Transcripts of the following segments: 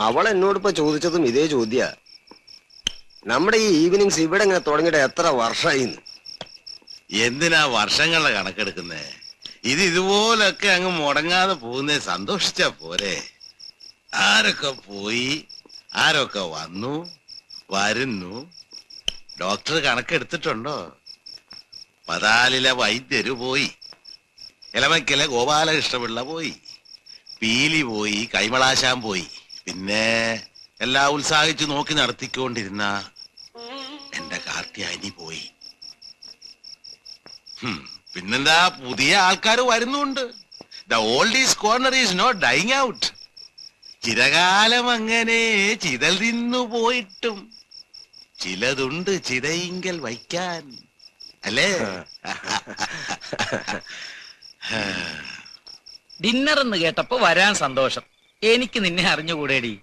അവൾ എന്നോടിപ്പോ ചോദിച്ചതും ഇതേ ചോദ്യ. നമ്മുടെ ഈ ഈവനിങ്സ് ഇവിടെ ഇങ്ങനെ തുടങ്ങിയിട്ട് എത്ര വർഷമായി? എന്തിനാ വർഷങ്ങളുടെ കണക്കെടുക്കുന്നേ? ഇതുപോലൊക്കെ അങ്ങ് മുടങ്ങാതെ പോകുന്നേ സന്തോഷിച്ചാ പോരെ. ആരൊക്കെ പോയി, ആരൊക്കെ വന്നു വരുന്നു, ഡോക്ടർ കണക്കെടുത്തിട്ടുണ്ടോ? പതാലിലെ വൈദ്യര് പോയി, ഇലമയ്ക്കലെ ഗോപാലകൃഷ്ണപിള്ള പോയി, പീലി പോയി, കൈമളാശാൻ പോയി, പിന്നെ എല്ലാം ഉത്സാഹിച്ചു നോക്കി നടത്തിക്കൊണ്ടിരുന്ന എന്റെ കാർത്തിയാനി പോയി. പിന്നെന്താ, പുതിയ ആൾക്കാർ വരുന്നുണ്ട്. The old is corner is not dying out. ചിരകാലം അങ്ങനെ ചിതൽ തിന്നു പോയിട്ടും ചിലതുണ്ട് ചിതയിങ്കൽ വയ്ക്കാൻ, അല്ലേ? ഡിന്നർ എന്ന് കേട്ടപ്പോ വരാൻ സന്തോഷം. എനിക്ക് നിന്നെ അറിഞ്ഞുകൂടേടി.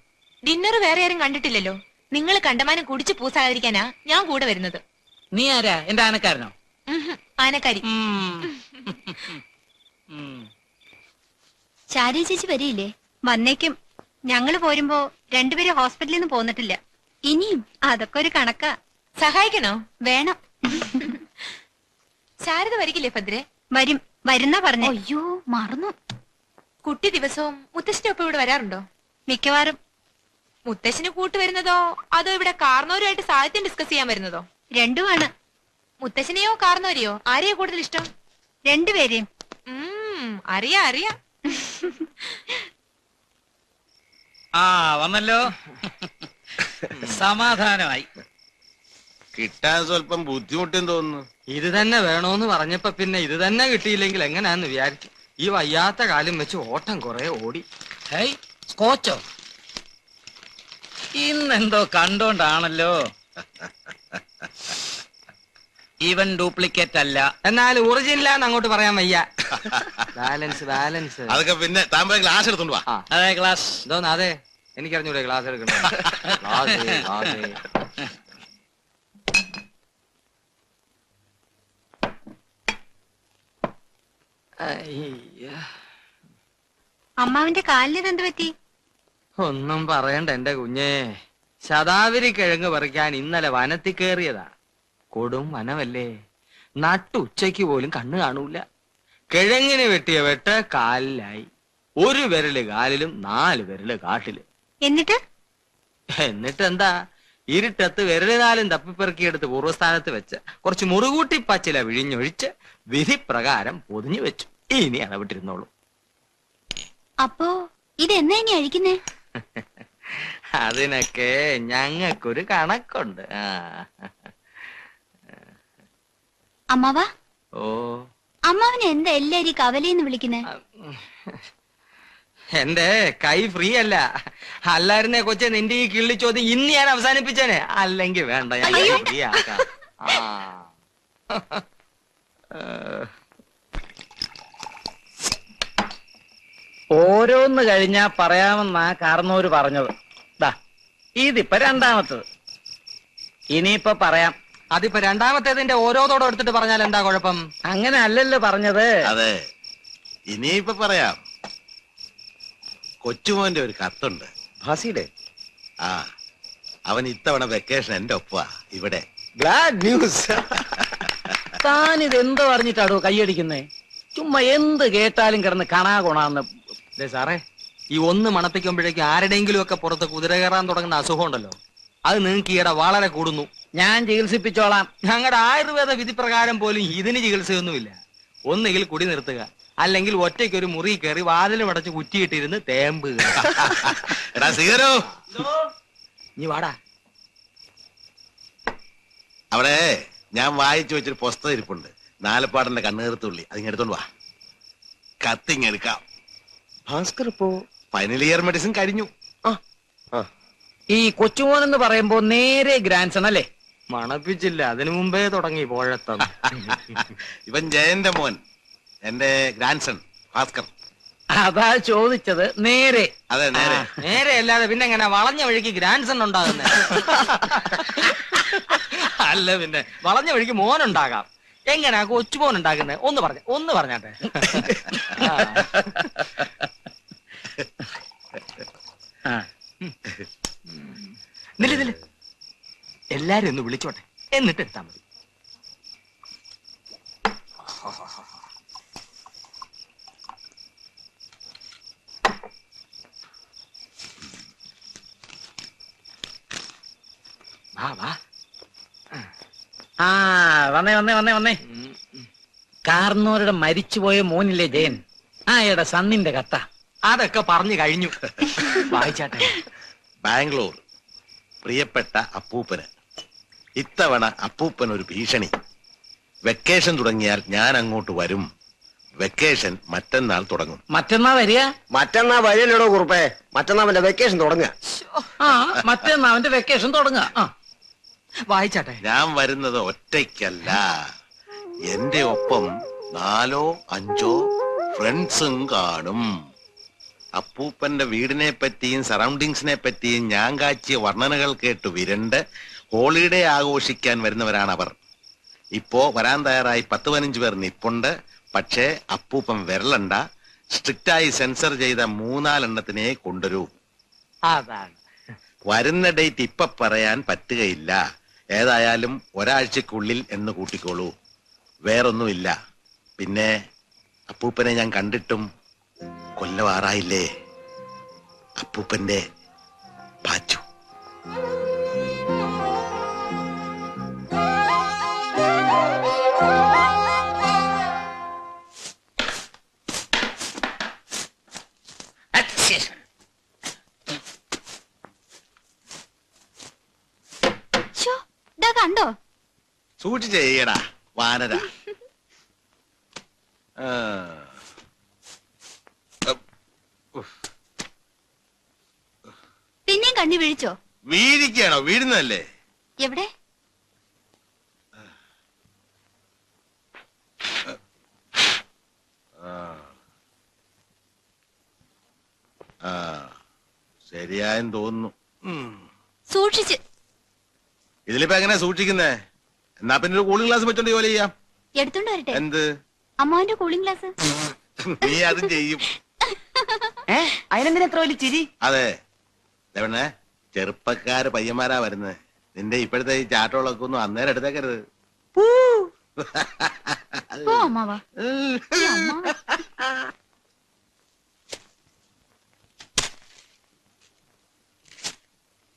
ഡിന്നർ വേറെ ആരും കണ്ടിട്ടില്ലല്ലോ. നിങ്ങൾ കണ്ടമാനം കുടിച്ചു പൂസാതിരിക്കാനാ ഞാൻ കൂടെ വരുന്നത്. നീ ആരാ? എന്റെ ആനക്കാരനോ? ആനക്കാരി. ശാരി ചേച്ചി വരിയില്ലേ? വന്നേക്കും. ഞങ്ങള് പോരുമ്പോ രണ്ടുപേരും ഹോസ്പിറ്റലിൽ നിന്ന് പോന്നിട്ടില്ല. ഇനിയും അതൊക്കെ ഒരു കണക്കാ. സഹായിക്കണോ? വേണം. ശാരദ വരികില്ലേ ഭദ്രെ? വരും, വരുന്ന പറഞ്ഞു. അയ്യോ മറന്നു. കുട്ടി ദിവസവും മുത്തശ്ശിന്റെ ഒപ്പം ഇവിടെ വരാറുണ്ടോ? മിക്കവാറും. മുത്തശ്ശിന് കൂട്ടുവരുന്നതോ അതോ ഇവിടെ കാർന്നോരുമായിട്ട് സാഹിത്യം ഡിസ്കസ് ചെയ്യാൻ വരുന്നതോ? രണ്ടുമാണ്. മുത്തശ്ശനെയോ കാർന്നോരെയോ ആരെയോ കൂടുതൽ ഇഷ്ടം? രണ്ടുപേരെയും. അറിയാ അറിയാ. ആ വന്നല്ലോ. സമാധാനമായി. കിട്ടാൻ സ്വല്പം ബുദ്ധിമുട്ടെന്ന് തോന്നുന്നു. ഇത് തന്നെ വേണോന്ന് പറഞ്ഞപ്പോ പിന്നെ ഇത് തന്നെ കിട്ടിയില്ലെങ്കിൽ എങ്ങനെയാന്ന് വിചാരിച്ചു. ഈ വയ്യാത്ത കാലം വെച്ച് ഓട്ടം കുറെ ഓടി. സ്കോച്ചോ? ഇന്നെന്തോ കണ്ടോണ്ടാണല്ലോ. ഈവൻ ഡ്യൂപ്ലിക്കേറ്റ് അല്ല, എന്നാൽ ഒറിജിനലാന്ന് അങ്ങോട്ട് പറയാൻ വയ്യ. Balance balance. അതൊക്കെ പിന്നെ താങ്കൾ ഗ്ലാസ് എടുത്തോണ്ട് വാ. അതെ ക്ലാസ്. എന്തോന്ന്? അതെ, എനിക്കറിഞ്ഞൂടെ ക്ലാസ് എടുക്കണോ? അമ്മാവിന്റെ കാലിന് എന്ത് പറ്റി? ഒന്നും പറയണ്ട എന്റെ കുഞ്ഞേ. ശതാവരി കിഴങ്ങ് പറിക്കാൻ ഇന്നലെ വനത്തിൽ കയറിയതാ. കൊടും വനമല്ലേ, നട്ടുച്ചയ്ക്ക് പോലും കണ്ണു കാണൂല. കിഴങ്ങിന് വെട്ടിയ വെട്ട് കാലിലായി. ഒരു വിരല് കാലിലും 4 വിരല് കാട്ടില്. എന്നിട്ട് എന്താ, ഇരുട്ടത്ത് വിരല് 4 തപ്പിപ്പെറുക്കിയെടുത്ത് പൂർവ്വസ്ഥാനത്ത് വെച്ച് കുറച്ച് മുറുകൂട്ടി പച്ചില വിഴിഞ്ഞൊഴിച്ച് വിധി പ്രകാരം പൊതിഞ്ഞു വെച്ചു. ഇനി അടവിട്ടിരുന്നോളൂ. അപ്പോ ഇതെന്നാ ഇനി അഴിക്കുന്നേ? അതിനൊക്കെ ഞങ്ങൾക്കൊരു കണക്കുണ്ട്. അമ്മാവാ, ഓ അമ്മാവനെ എന്താ എല്ലാരും കവലയെന്ന് വിളിക്കുന്നേ? എന്റെ കൈ ഫ്രീ അല്ല. അല്ലായിരുന്നേ കൊച്ചെ, നിന്റെ ഈ കിള്ളി ചോദ്യം ഇന്ന് ഞാൻ അവസാനിപ്പിച്ചേനെ. അല്ലെങ്കിൽ വേണ്ട, ഞാൻ ഫ്രീ ആക്കാം. ഓരോന്ന് കഴിഞ്ഞാ പറയാമെന്നാ കാർന്നോര് പറഞ്ഞത്. ഇതിപ്പോ രണ്ടാമത്തത്. ഇനിയിപ്പൊ പറയാം. അതിപ്പോ രണ്ടാമത്തേതിന്റെ ഓരോതോടെ എടുത്തിട്ട് പറഞ്ഞാൽ എന്താ കുഴപ്പം? അങ്ങനെ അല്ലല്ലോ പറഞ്ഞത്. അതെ, ഇനിയിപ്പൊ പറയാം. കൊച്ചുമോന്റെ ഒരു കത്തുണ്ട്. ഭാസിയുടെ? ആ, അവൻ ഇത്തവണ വെക്കേഷൻ എന്റെ ഒപ്പാ ഇവിടെ. Glad news. താനിതെന്തോ അറിഞ്ഞിട്ടാടോ കൈയടിക്കുന്നേ? ചുമ്മാ എന്ത് കേട്ടാലും കിടന്ന് കണാ കൊണാന്ന്. സാറേ, ഈ ഒന്ന് മണപ്പിക്കുമ്പോഴേക്കും ആരുടെയെങ്കിലും ഒക്കെ പുറത്ത് കുതിര കയറാൻ തുടങ്ങുന്ന അസുഖം ഉണ്ടല്ലോ, അത് നിങ്ങൾക്ക് ഈയിടെ വളരെ കൂടുന്നു. ഞാൻ ചികിത്സിപ്പിച്ചോളാം. ഞങ്ങളുടെ ആയുർവേദ വിധി പ്രകാരം പോലും ഇതിന് ചികിത്സയൊന്നുമില്ല. ഒന്നുകിൽ കുടി നിർത്തുക, അല്ലെങ്കിൽ ഒറ്റയ്ക്ക് ഒരു മുറി കയറി വാതിലും അടച്ച് കുറ്റിയിട്ടിരുന്ന് തേമ്പുക. എടാ സീറോ, നീ വാടാ. അവിടെ ഞാൻ വായിച്ചു വെച്ചൊരു പുസ്തകം ഇരിപ്പുണ്ട്, നാലപ്പാടന്റെ കണ്ണുകീർത്തുള്ളി. അതിങ്ങെടുത്തോണ്ട് വാ. കത്തിങ്ങെടുക്കാം. ഭാസ്കർ ഇപ്പോ ഫൈനൽ ഇയർ മെഡിസിൻ കഴിഞ്ഞു. ഈ കൊച്ചുമോൻ എന്ന് പറയുമ്പോ നേരെ ഗ്രാൻഡ്സൺ അല്ലേ? മണപ്പിച്ചില്ല, അതിനു മുമ്പേ തുടങ്ങി പോഴത്തം. ഇവൻ ജയന്റെ മോൻ, എന്റെ ഗ്രാൻഡ്സൺ ഭാസ്കർ. അതാ ചോദിച്ചത്. നേരെ? അതെ, നേരെ. നേരെ അല്ലാതെ പിന്നെ എങ്ങനെ വളഞ്ഞ വഴിക്ക് ഗ്രാൻഡ്സൺ ഉണ്ടാകുന്നേ? അല്ല പിന്നെ വളഞ്ഞ വഴിക്ക് മോനുണ്ടാകാം. എങ്ങനാ കൊച്ചുമോൻ ഉണ്ടാക്കുന്നത്? ഒന്ന് പറഞ്ഞാട്ടെ. നില്ല എല്ലാരും ഒന്ന് വിളിച്ചോട്ടെ, എന്നിട്ട് എടുത്താ മതി. വാ വാ. ആ വന്നേ വന്നേ വന്നേ വന്നേ. കാർന്നോരുടെ മരിച്ചുപോയ മോനില്ലേ ജയൻ, ആ എടാ സണ്ണിന്റെ കത്ത. അതൊക്കെ പറഞ്ഞു കഴിഞ്ഞു. വായിച്ചാട്ടെ. ബാംഗ്ലൂർ പ്രിയപ്പെട്ട അപ്പൂപ്പന്, ഇത്തവണ അപ്പൂപ്പൻ ഒരു ഭീഷണി. വെക്കേഷൻ തുടങ്ങിയാൽ ഞാൻ അങ്ങോട്ട് വരും. വെക്കേഷൻ മറ്റന്നാൾ തുടങ്ങും. മറ്റന്നാ വരിക? മറ്റന്നാ വരില്ലടോ കുറുപ്പേ, മറ്റന്നാ അവന്റെ വെക്കേഷൻ തുടങ്ങുക. ആ മറ്റന്നാ അവന്റെ വെക്കേഷൻ തുടങ്ങുക. ആ വായിച്ചാട്ടെ. ഞാൻ വരുന്നത് ഒറ്റയ്ക്കല്ല, എന്റെ ഒപ്പം 4 or 5 ഫ്രണ്ട്സും കാണും. അപ്പൂപ്പന്റെ വീടിനെ പറ്റിയും സറൗണ്ടിങ്സിനെ പറ്റിയും ഞാൻ കാച്ചിയ വർണ്ണനകൾ കേട്ട് വിരണ്ട് ഹോളിഡേ ആഘോഷിക്കാൻ വരുന്നവരാണ് അവർ. ഇപ്പോ വരാൻ തയ്യാറായി 10-15 പേർ നിപ്പുണ്ട്. പക്ഷേ അപ്പൂപ്പൻ വരലണ്ട. സ്ട്രിക്റ്റായി സെൻസർ ചെയ്ത 3-4 എണ്ണത്തിനെ കൊണ്ടുവരൂ. അതാണ്. വരുന്ന ഡേറ്റ് ഇപ്പൊ പറയാൻ പറ്റുകയില്ല. ഏതായാലും ഒരാഴ്ചക്കുള്ളിൽ എന്ന് കൂട്ടിക്കോളൂ. വേറൊന്നുമില്ല. പിന്നെ അപ്പൂപ്പനെ ഞാൻ കണ്ടിട്ടും കൊല്ലവാറായില്ലേ. അപ്പൂപ്പന്റെ പാച്ചു. കണ്ടോ? സൂക്ഷിച്ച് ചെയ്യടാ വാനര. പിന്നെയും കണ്ണി വീഴിച്ചോ? വീഴിക്കാണോ? വീഴുന്നല്ലേ? എവിടെ? ശരിയായെന്ന് തോന്നുന്നു. സൂക്ഷിച്ച്. ഇതിലിപ്പോ എങ്ങനെ സൂക്ഷിക്കുന്നേ? എന്നാ പിന്നെ ഒരു കൂളിംഗ് ഗ്ലാസ് വെച്ചോണ്ട് ജോലി ചെയ്യാം. എടുത്തോണ്ട് വരട്ടെ? എന്ത്? അമ്മാവിന്റെ കൂളിംഗ് ഗ്ലാസ്. നീ അതും ചെയ്യും. അതിനെന്തിനാ എത്ര വലിയ ചിരി? അതെ ദേവണ്ണേ, ചെറുപ്പക്കാര് പയ്യന്മാരാ വരുന്നത്. നിന്റെ ഇപ്പോഴത്തെ ഈ ചാട്ടോളൊക്കെ ഒന്നും അന്നേരം എടുത്തേക്കരുത്. പോ അമ്മാവാ.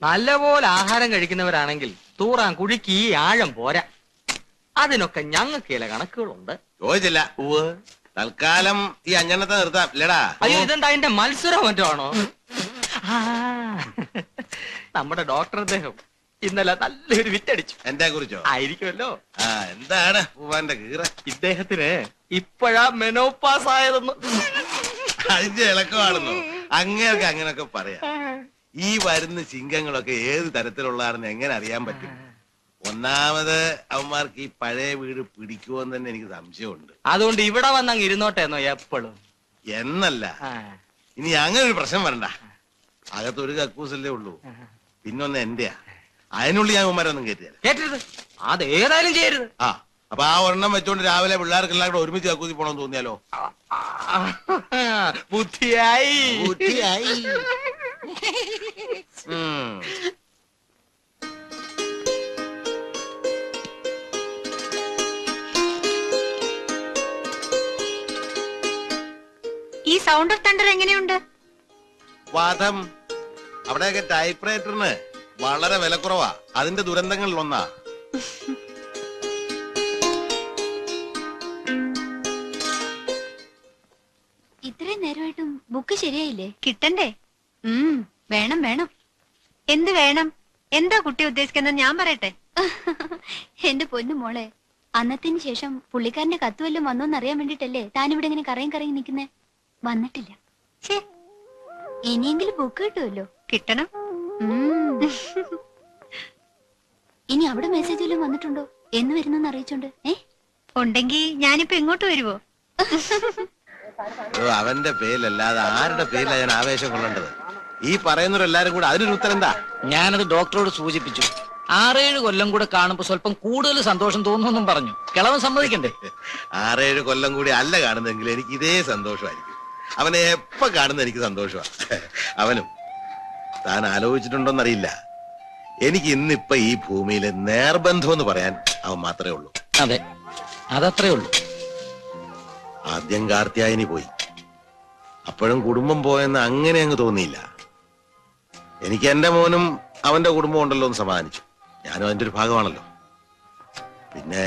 നല്ലപോലെ ആഹാരം കഴിക്കുന്നവരാണെങ്കിൽ തൂറാൻ കുഴിക്ക് ഈ ആഴം പോരാ. അതിനൊക്കെ ഞങ്ങൾക്കില്ല കണക്കുകളുണ്ട്. ചോദിച്ചില്ല. തൽക്കാലം ഈ 5 എണ്ണത്തെ നിർത്താം ഇല്ലടാ. അയ്യോ, ഇതെന്താ അതിന്റെ മത്സരം മറ്റോ ആണോ? നമ്മുടെ ഡോക്ടർ അദ്ദേഹം ഇന്നലെ നല്ലൊരു വിറ്റടിച്ചു. എന്നെ കുറിച്ചോ? ആയിരിക്കുമല്ലോ. എന്താണ് പൂവാന്റെ കീറ? ഇദ്ദേഹത്തിന് ഇപ്പോഴാ മെനോപാസ് ആയതെന്ന്. അതിന്റെ ഇളക്കമാണെന്നോ? അങ്ങനെയൊക്കെ അങ്ങനെയൊക്കെ പറയാം. ഈ വരുന്ന ചിങ്കങ്ങളൊക്കെ ഏത് തരത്തിലുള്ളതാണെന്ന് എങ്ങനെ അറിയാൻ പറ്റും? ഒന്നാമത് അവന്മാർക്ക് ഈ പഴയ വീട് പിടിക്കുമെന്ന് തന്നെ എനിക്ക് സംശയമുണ്ട്. അതുകൊണ്ട് ഇവിടെ വന്നങ്ങ് ഇരുന്നോട്ടെന്നോ എപ്പോഴും? എന്നല്ല, ഇനി അങ്ങനെ ഒരു പ്രശ്നം വരണ്ട. അകത്തൊരു കക്കൂസല്ലേ ഉള്ളൂ, പിന്നൊന്ന് എന്റെയാ. അതിനുള്ളിൽ ഞാൻ അവന്മാരൊന്നും കേട്ടില്ല. കേട്ടരുത്, അതേതായാലും ചെയ്യരുത്. അപ്പൊ ആ ഒരെണ്ണം വെച്ചോണ്ട് രാവിലെ പിള്ളേർക്കെല്ലാം കൂടെ ഒരുമിച്ച് കക്കൂസി പോണെന്ന് തോന്നിയാലോ? ബുദ്ധിയായി. ഈ സൗണ്ട് ഓഫ് തണ്ടർ എങ്ങനെയുണ്ട്? വാദം. അവിടെയൊക്കെ ടൈപ്പ്റൈറ്ററിന് വളരെ വിലക്കുറവാ. അതിന്റെ ദുരന്തങ്ങളിൽ ഒന്നാ. ഇത്രയും നേരമായിട്ടും ബുക്ക് ശരിയായില്ലേ? കിട്ടണ്ടേ? വേണം വേണം. എന്ത് വേണം? എന്താ കുട്ടി ഉദ്ദേശിക്കുന്നത്? ഞാൻ പറയട്ടെ. എന്റെ പൊന്നു മോളെ, അന്നത്തിന് ശേഷം പുള്ളിക്കാരന്റെ കത്ത് വല്ലതും വന്നോന്ന് അറിയാൻ വേണ്ടിട്ടല്ലേ താനിവിടെ ഇങ്ങനെ കറങ്ങി നിൽക്കുന്നേ? വന്നിട്ടില്ല. ഇനിയെങ്കിലും ബുക്ക് കിട്ടുമല്ലോ. കിട്ടണം. ഇനി അവിടെ മെസ്സേജ് വല്ലതും വന്നിട്ടുണ്ടോ? എന്ന് വരുന്നെന്ന് അറിയിച്ചോണ്ട്. ഉണ്ടെങ്കി ഞാനിപ്പോ ഇങ്ങോട്ട് വരുവോ? അവന്റെ പേരിലല്ലാതെ ആരുടെ പേരിലാണ് ഞാൻ ആവേശം കൊള്ളേണ്ടത്? ഈ പറയുന്നവരെല്ലാരും കൂടെ അതിനൊരു ഉത്തരം എന്താ? ഞാനത് ഡോക്ടറോട് സൂചിപ്പിച്ചു. 6-7 കൊല്ലം കൂടെ കാണുമ്പോ സ്വല്പം കൂടുതൽ സന്തോഷം തോന്നുമെന്നും പറഞ്ഞു. കിളവൻ സമ്മതിക്കണ്ടേ? 6-7 കൊല്ലം കൂടി അല്ല കാണുന്നെങ്കിൽ എനിക്ക് ഇതേ സന്തോഷമായിരിക്കും. അവനെ എപ്പോ കാണുന്ന എനിക്ക് സന്തോഷമാണ്. അവനും താൻ ആലോചിച്ചിട്ടുണ്ടോന്നറിയില്ല. എനിക്ക് ഇന്നിപ്പൊ ഈ ഭൂമിയിലെ നേർബന്ധം എന്ന് പറയാൻ അവൻ മാത്രമേ ഉള്ളൂ. അതെ, അതത്രേ ഉള്ളൂ. ആദ്യം കാർത്തിയായനി പോയി, അപ്പോഴും കുടുംബം പോയെന്ന് അങ്ങനെ അങ്ങ് തോന്നിയില്ല. എനിക്ക് എന്റെ മോനും അവന്റെ കുടുംബം ഉണ്ടല്ലോ എന്ന് സമാധാനിച്ചു. ഞാനും അതിന്റെ ഒരു ഭാഗമാണല്ലോ. പിന്നെ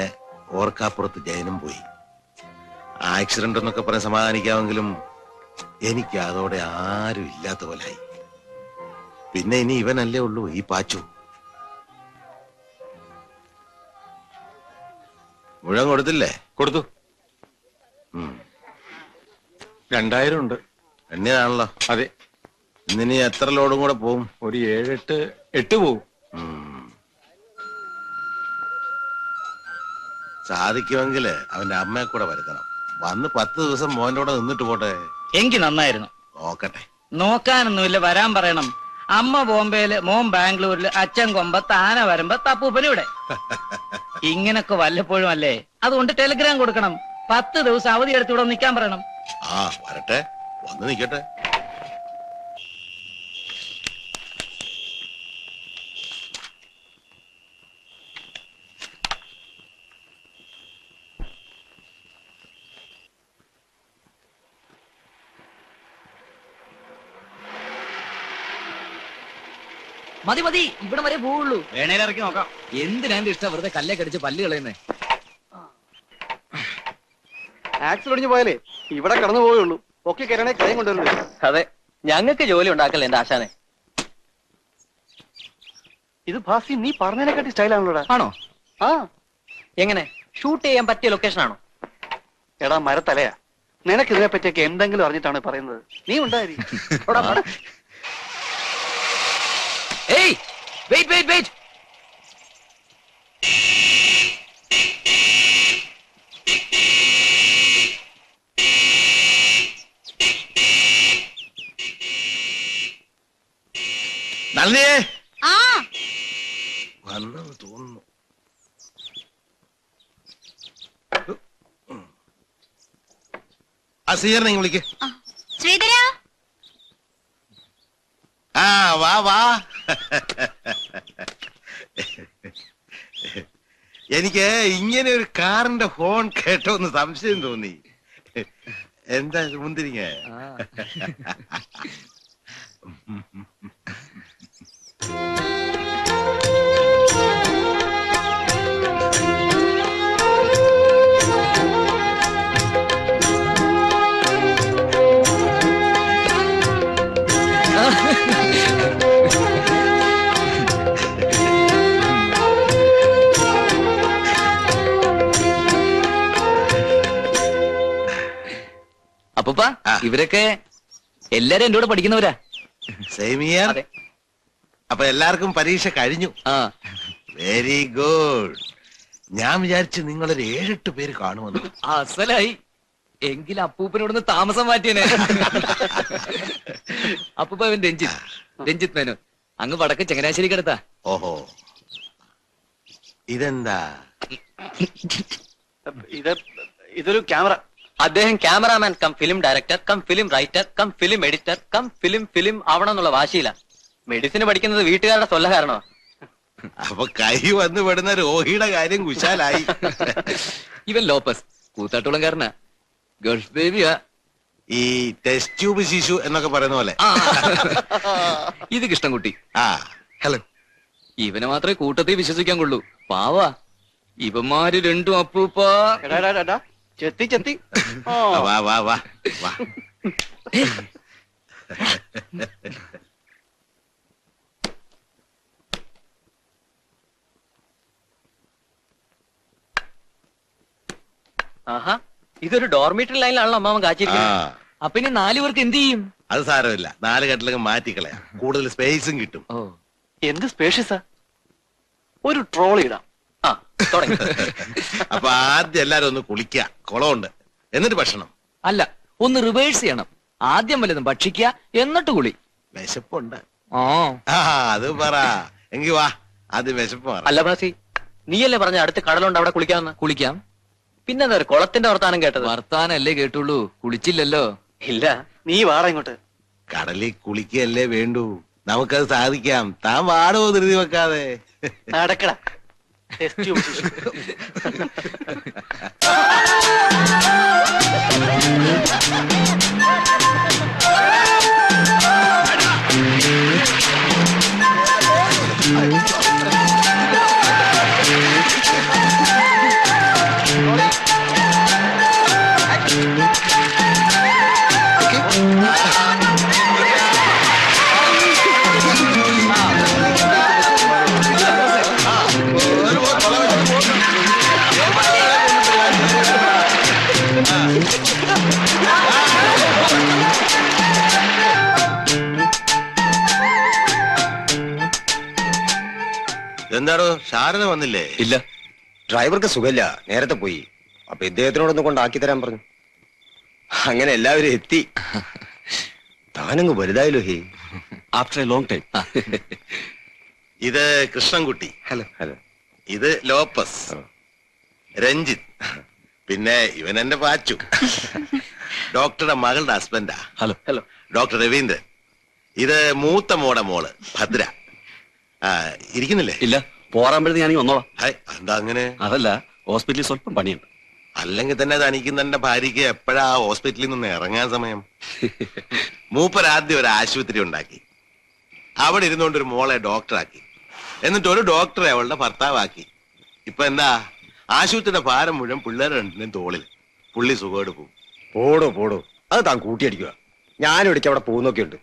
ഓർക്കാപ്പുറത്ത് ജയനും പോയി. ആക്സിഡന്റ് എന്നൊക്കെ പറഞ്ഞ് സമാധാനിക്കാമെങ്കിലും എനിക്ക് അതോടെ ആരും ഇല്ലാത്ത പോലായി. പിന്നെ ഇനി ഇവനല്ലേ ഉള്ളൂ, ഈ പാച്ചു. മുഴുവൻ കൊടുത്തില്ലേ? കൊടുത്തു. 2000 ഉണ്ട്. എണ്ണീതാണല്ലോ. അതെ. ഇന്നിനി എത്ര ലോഡും കൂടെ പോവും? ഒരു 7-8 പോവും. സാധിക്കുമെങ്കില് അവന്റെ അമ്മയെ കൂടെ വരുത്തണം. വന്ന് 10 ദിവസം മോന്റെ കൂടെ നിന്നിട്ട് പോട്ടെ. എങ്കിൽ നന്നായിരുന്നു. നോക്കട്ടെ. നോക്കാനൊന്നുമില്ല, വരാൻ പറയണം. അമ്മ ബോംബെയില്, മോൻ ബാംഗ്ലൂരില്, അച്ഛൻ കൊമ്പത്ത്, ആന വരുമ്പോ തപ്പൂപ്പനിവിടെ. ഇങ്ങനൊക്കെ വല്ലപ്പോഴും അല്ലേ. അതുകൊണ്ട് ടെലിഗ്രാം കൊടുക്കണം. 10 ദിവസം അവധി എടുത്ത് ഇവിടെ നിൽക്കാൻ പറയണം. ആ വരട്ടെ, വന്ന് നിക്കട്ടെ. മതി മതി, ഇവിടെ വരെ പോവുള്ളൂ. വേണേലിറക്കി നോക്കാം. എന്തിനാ എന്റെ ഇഷ്ടം വെറുതെ കല്ലേ കടിച്ച് പല്ല് കളയുന്നേ? ആക്സിൽ ഒടിഞ്ഞു പോയാലേ ഇവിടെ കടന്നു പോവുള്ളൂ. ഒക്കെ കയറണേ കൈ കൊണ്ടുവരുള്ളൂ. അതെ, ഞങ്ങൾക്ക് ജോലി ഉണ്ടാക്കല്ലേ എന്റെ ആശാനെ. ഇത് ഭാസി നീ പറഞ്ഞതിനെക്കാട്ടി സ്റ്റൈലാണല്ലോടാ. ആണോ? ആ, എങ്ങനെ ഷൂട്ട് ചെയ്യാൻ പറ്റിയ ലൊക്കേഷൻ ആണോ? എടാ മരത്തലയാ, നിനക്ക് ഇതിനെ പറ്റിയൊക്കെ എന്തെങ്കിലും അറിഞ്ഞിട്ടാണ് പറയുന്നത്. നീ ഉണ്ടായി. ഏയ്, വെയിറ്റ് വെയിറ്റ് വെയിറ്റ്. നന്ദിയേ ആ വന്നെന്ന് തോന്നുന്നു. ആ സീറിനെ വിളിക്ക്. ശ്രീധര, ആ വാ വാ. എനിക്ക് ഇങ്ങനെ ഒരു കാറിന്റെ ഹോൺ കേട്ടോ എന്ന് സംശയം തോന്നി. എന്താ മുന്തിരിങ്ങ? അപ്പൂപ്പ, ഇവരൊക്കെ എല്ലാരും എന്റെ കൂടെ പഠിക്കുന്നവരാ. Same year. അപ്പൊ എല്ലാവർക്കും പരീക്ഷ കഴിഞ്ഞു. Very good. ഞാൻ വിചാരിച്ചു നിങ്ങളൊരു 7-8 പേര് കാണുമെന്ന്. അസലായി. എങ്കിലും അപ്പൂപ്പനോടൊന്ന് താമസം മാറ്റിയനെ. അപ്പൂപ്പ അവൻ രഞ്ജിത്ത് മേനോൻ, അങ്ങ് വടക്ക് ചങ്ങനാശ്ശേരിക്കടുത്താ. ഓഹോ, ഇതെന്താ? ഇതൊരു ക്യാമറ. അദ്ദേഹം cameraman cum film director cum film writer cum film editor cum film ആവണമെന്നുള്ള വാശിയില്ല. മെഡിസിന് പഠിക്കുന്നത് വീട്ടുകാരുടെ സ്വല്ല കാരണോ. അപ്പൊ കൈ വന്ന് പെടുന്ന രോഹിയുടെ കാര്യം കുശാലായി. ഇവൻ ലോപ്പസ് കൂത്താട്ടുളംകാരനാ, ഗൾഫ് ബേബിയാ. ഈ ടെസ്റ്റ് ട്യൂബ് ശിശു എന്നൊക്കെ പറയുന്ന പോലെ. ഇത് കൃഷ്ണൻകുട്ടി. ആ ഹലോ. ഇവനെ മാത്രമേ കൂട്ടത്തിൽ വിശ്വസിക്കാൻ കൊള്ളൂ. പാവാ. ഇവന്മാര് രണ്ടും അപ്പൂപ്പ. ചെത്തി ചെത്തി. വാ വാ വാ വാ. ആഹാ, ഇതൊരു ഡോർമിറ്ററി ലൈനിലാണല്ലോ അമ്മാവൻ കാച്ചിരിക്കുന്നത്. അപ്പൊ ഇനി 4 പേർക്ക് എന്ത് ചെയ്യും? അത് സാരമില്ല, 4 കെട്ടിലൊക്കെ മാറ്റിക്കളയാം. കൂടുതൽ സ്പേസും കിട്ടും. ഓ, എന്ത് സ്പേഷ്യസാ. ഒരു ട്രോളി ഇടാം. ആ തുടങ്ങി. അപ്പൊ ആദ്യം എല്ലാരും ഒന്ന് കുളിക്കുക, കുളമുണ്ട്, എന്നിട്ട് ഭക്ഷണം. അല്ല, ഒന്ന് റിവേഴ്സ് ചെയ്യണം. ആദ്യം വല്ലതും ഭക്ഷിക്കുക, എന്നിട്ട് കുളി. വിശപ്പുണ്ട്. ആ അത് പറ. എങ്കി വാ, ആദ്യം വിശപ്പ് മാറാം. അല്ല പ്രാസി, നീയല്ലേ പറഞ്ഞ അടുത്ത് കടലുണ്ട്, അവിടെ കുളിക്കാമെന്ന്? കുളിക്കാം. പിന്നെന്താ ഒരു കുളത്തിന്റെ വർത്താനം കേട്ടത്? വർത്താനല്ലേ കേട്ടുള്ളൂ, കുളിച്ചില്ലല്ലോ. ഇല്ല, നീ വാടാ ഇങ്ങോട്ട്. കടലിൽ കുളിക്കല്ലേ വേണ്ടൂ. നമുക്കത് സാധിക്കാം. താൻ വാടോ ധൃതി വെക്കാതെ. നടക്കട. എന്താടോ ശാരദ വന്നില്ലേ? ഇല്ല, ഡ്രൈവർക്ക് സുഖമില്ല, നേരത്തെ പോയി. അപ്പൊ ഇദ്ദേഹത്തിനോടൊന്ന് കൊണ്ടാക്കി തരാൻ പറഞ്ഞു. അങ്ങനെ എല്ലാവരും എത്തി. താനങ്ങ് വലുതായല്ലോ. ഹേ, ആഫ്റ്റർ എ ലോങ് ടൈം. ഇത് കൃഷ്ണൻകുട്ടി. ഹലോ. ഹലോ. ഇത് ലോപ്പസ്, രഞ്ജിത്ത്, പിന്നെ ഇവൻ എന്റെ പാച്ചു, ഡോക്ടറുടെ മകളുടെ ഹസ്ബൻഡാ. ഹലോ. ഹലോ. ഡോക്ടർ രവീന്ദ്രൻ. ഇത് മൂത്ത മോടെ മോള് ഭദ്ര. ഇരിക്കുന്നില്ലേ? ഇല്ല, പോറാമ്പഴത്തേക്ക് ഞാനീ വന്നോളാം. ഹായ്, എന്താ അങ്ങനെ? അതല്ല, ഹോസ്പിറ്റലിൽ സ്വല്പം പണിയുണ്ട്. അല്ലെങ്കിൽ തന്നെ തനിക്കുന്ന എന്റെ ഭാര്യയ്ക്ക് എപ്പോഴാ ഹോസ്പിറ്റലിൽ നിന്ന് ഇറങ്ങാൻ സമയം? മൂപ്പരാദ്യം ഒരു ആശുപത്രി ഉണ്ടാക്കി, അവിടെ ഇരുന്നുകൊണ്ട് ഒരു മോളെ ഡോക്ടറാക്കി, എന്നിട്ട് ഒരു ഡോക്ടറെ അവളുടെ ഭർത്താവാക്കി. ഇപ്പൊ എന്താ, ആശുപത്രിയുടെ ഭാരം മുഴുവൻ പിള്ളേർ രണ്ടിനും തോളിൽ. പുള്ളി സുഖമായിട്ട് പോകും. പോടോ, അത് താൻ കൂട്ടിയടിക്കുക. ഞാനും ഇടയ്ക്ക് അവിടെ പോകുന്നൊക്കെ ഉണ്ട്.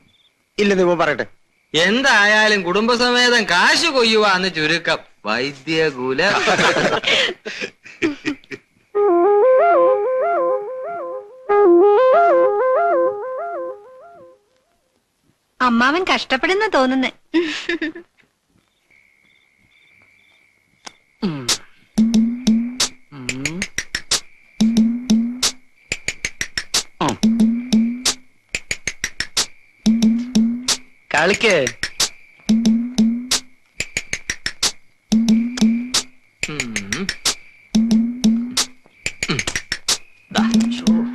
ഇല്ലെന്ന് ഇവ പറയട്ടെ. എന്തായാലും കുടുംബസമേതം കാശ് കൊയ്യുവാന്ന് ചുരുക്കം. വൈദ്യകുല. അമ്മാവൻ കഷ്ടപ്പെടുന്ന തോന്നുന്നു. കളിക്ക്.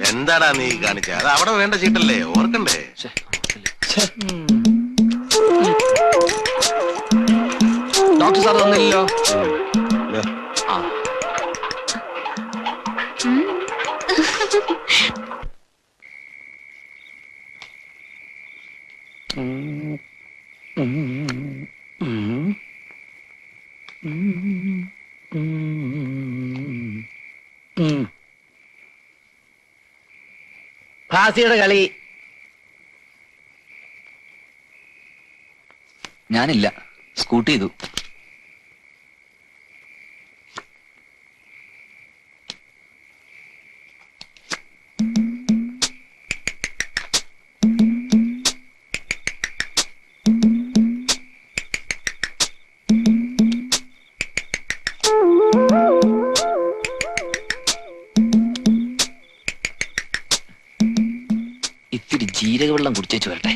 എന്താടാ നീ കാണിച്ച? അത് അവിടെ വേണ്ട ചീട്ടല്ലേ, ഓർക്കണ്ടേ? ഡോക്ടർ സാർ വന്നില്ലല്ലോ. ഭാസിയുടെ കളി. ഞാനില്ല, സ്കൂട്ട് ചെയ്തു. ഇത്തിരി ജീരകവെള്ളം കുടിച്ചേച്ചു വരട്ടെ.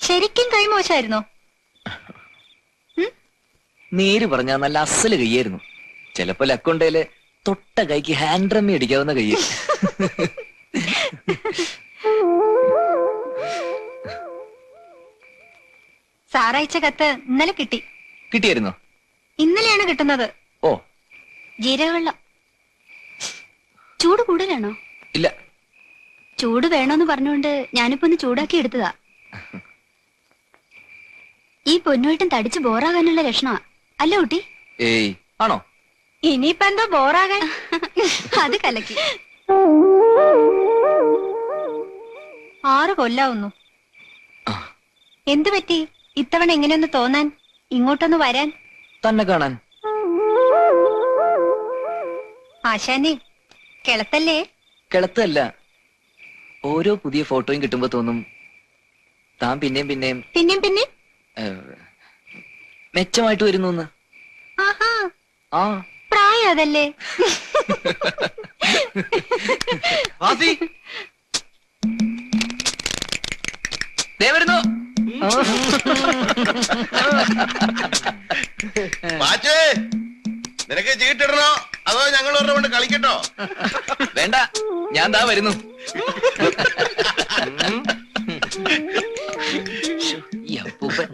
ശരിക്കും കൈമോശായിരുന്നോ? നേര് പറഞ്ഞാ നല്ല അസല് കയ്യായിരുന്നു. ചിലപ്പോ ലക്കൊണ്ടേല് തൊട്ട കൈക്ക് ഹാൻഡ് റമ്മി അടിക്കാവുന്ന കയ്യ്. സാറയച്ച കത്ത് ഇന്നലെ കിട്ടി. കിട്ടിയായിരുന്നോ? ഇന്നലെയാണ് കിട്ടുന്നത്. ഓ, ജീരകവെള്ളം. ചൂട് കൂടുതലാണോ? ഇല്ല. ചൂട് വേണോന്ന് പറഞ്ഞുകൊണ്ട് ഞാനിപ്പോ ഒന്ന് ചൂടാക്കി എടുത്തതാ. ഈ പൊന്നുമായിട്ടും തടിച്ച് ബോറാകാനുള്ള ലക്ഷണമാ അല്ല കുട്ടി? ഏയ്, ആണോ? ഇനിയിപ്പോ എന്താ ബോറാകാൻ? അത് കലക്കി. 6 കൊല്ലാവുന്നു. എന്തു പറ്റി ഇത്തവണ എങ്ങനെയൊന്ന് തോന്നാൻ, ഇങ്ങോട്ടൊന്ന് വരാൻ? തന്നെ കാണാൻ. ആശാനെ കിളത്തല്ലേ? കിളത്തല്ല, ഓരോ പുതിയ ഫോട്ടോയും കിട്ടുമ്പോ തോന്നും താൻ പിന്നെയും പിന്നെയും പിന്നെയും മെച്ചമായിട്ട് വരുന്നു. ആഹാ, ആ പ്രായം അതല്ലേ. ദേ വരുന്നു. പാച്ചേ, നിനക്ക് ചീട്ടിടണോ അതോ ഞങ്ങൾ ഒരെണ്ണം കൊണ്ട് കളിക്കട്ടോ? വേണ്ട, ഞാൻ ദാ വരുന്നു. ഈ അപ്പൂപ്പൻ